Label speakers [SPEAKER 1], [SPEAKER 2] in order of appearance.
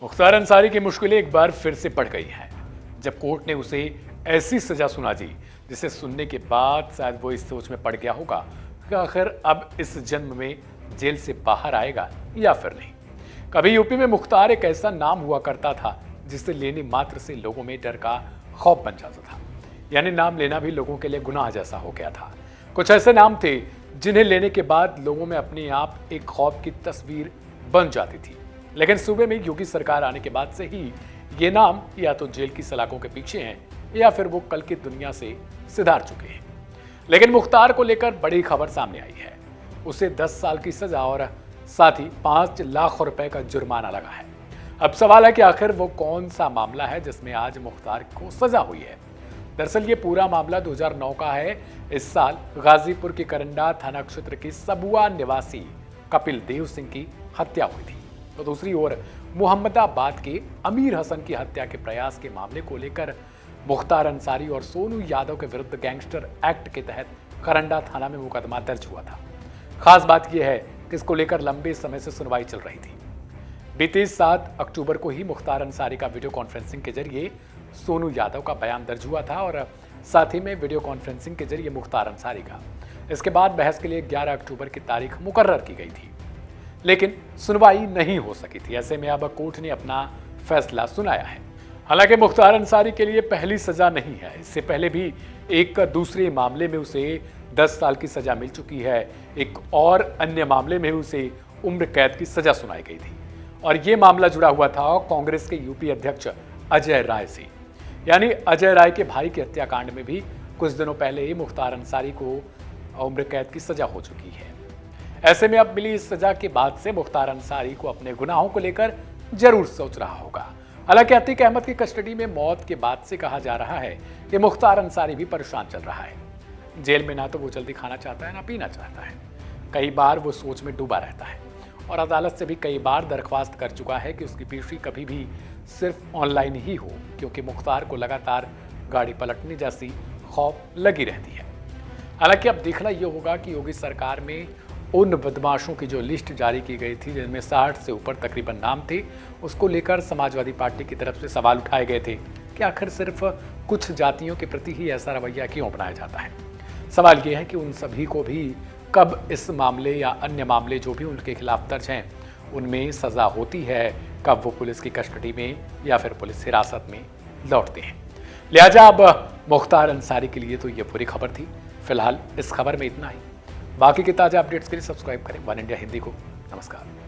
[SPEAKER 1] मुख्तार अंसारी की मुश्किलें एक बार फिर से बढ़ गई हैं जब कोर्ट ने उसे ऐसी सजा सुना दी जिसे सुनने के बाद शायद वो इस सोच में पड़ गया होगा कि आखिर अब इस जन्म में जेल से बाहर आएगा या फिर नहीं। कभी यूपी में मुख्तार एक ऐसा नाम हुआ करता था जिसे लेने मात्र से लोगों में डर का खौफ बन जाता था, यानी नाम लेना भी लोगों के लिए गुनाह जैसा हो गया था। कुछ ऐसे नाम थे जिन्हें लेने के बाद लोगों में अपने आप एक खौफ की तस्वीर बन जाती थी, लेकिन सूबे में योगी सरकार आने के बाद से ही ये नाम या तो जेल की सलाखों के पीछे हैं या फिर वो कल की दुनिया से सिधार चुके हैं। लेकिन मुख्तार को लेकर बड़ी खबर सामने आई है। उसे 10 साल की सजा और साथ ही 5 लाख रुपए का जुर्माना लगा है। अब सवाल है कि आखिर वो कौन सा मामला है जिसमें आज मुख्तार को सजा हुई है। दरअसल ये पूरा मामला 2009 का है। इस साल गाजीपुर के करंडा थाना क्षेत्र की सबुआ निवासी कपिल देव सिंह की हत्या हुई थी, तो दूसरी ओर मोहम्मदाबाद के अमीर हसन की हत्या के प्रयास के मामले को लेकर मुख्तार अंसारी और सोनू यादव के विरुद्ध गैंगस्टर एक्ट के तहत करंडा थाना में मुकदमा दर्ज हुआ था। खास बात यह है कि इसको लेकर लंबे समय से सुनवाई चल रही थी। बीते 7 अक्टूबर को ही मुख्तार अंसारी का वीडियो कॉन्फ्रेंसिंग के जरिए सोनू यादव का बयान दर्ज हुआ था और साथ ही में वीडियो कॉन्फ्रेंसिंग के जरिए मुख्तार अंसारी का। इसके बाद बहस के लिए 11 अक्टूबर की तारीख मुकर्रर की गई थी, लेकिन सुनवाई नहीं हो सकी थी। ऐसे में अब कोर्ट ने अपना फैसला सुनाया है। हालांकि मुख्तार अंसारी के लिए पहली सजा नहीं है, इससे पहले भी एक दूसरे मामले में उसे 10 साल की सजा मिल चुकी है। एक और अन्य मामले में उसे उम्र कैद की सजा सुनाई गई थी और ये मामला जुड़ा हुआ था कांग्रेस के यूपी अध्यक्ष अजय राय से। यानी अजय राय के भाई के हत्याकांड में भी कुछ दिनों पहले ही मुख्तार अंसारी को उम्र कैद की सजा हो चुकी है। ऐसे में अब मिली इस सजा के बाद से मुख्तार अंसारी को अपने गुनाहों को लेकर जरूर सोच रहा होगा। हालांकि अतीक अहमद की कस्टडी में मौत के बाद से कहा जा रहा है कि मुख्तार अंसारी भी परेशान चल रहा है। जेल में ना तो वो जल्दी खाना चाहता है ना पीना चाहता है। कई बार वो सोच में डूबा रहता है और अदालत से भी कई बार दरख्वास्त कर चुका है कि उसकी पेशी कभी भी सिर्फ ऑनलाइन ही हो, क्योंकि मुख्तार को लगातार गाड़ी पलटने जैसी खौफ लगी रहती है। हालांकि अब देखना यह होगा कि योगी सरकार में उन बदमाशों की जो लिस्ट जारी की गई थी जिनमें 60 से ऊपर तकरीबन नाम थे, उसको लेकर समाजवादी पार्टी की तरफ से सवाल उठाए गए थे कि आखिर सिर्फ कुछ जातियों के प्रति ही ऐसा रवैया क्यों अपनाया जाता है। सवाल यह है कि उन सभी को भी कब इस मामले या अन्य मामले जो भी उनके खिलाफ दर्ज हैं उनमें सजा होती है, कब वो पुलिस की कस्टडी में या फिर पुलिस हिरासत में लौटते हैं। लिहाजा अब मुख्तार अंसारी के लिए तो ये पूरी खबर थी। फिलहाल इस खबर में इतना ही। बाकी के ताज़ा अपडेट्स के लिए सब्सक्राइब करें वन इंडिया हिंदी को। नमस्कार।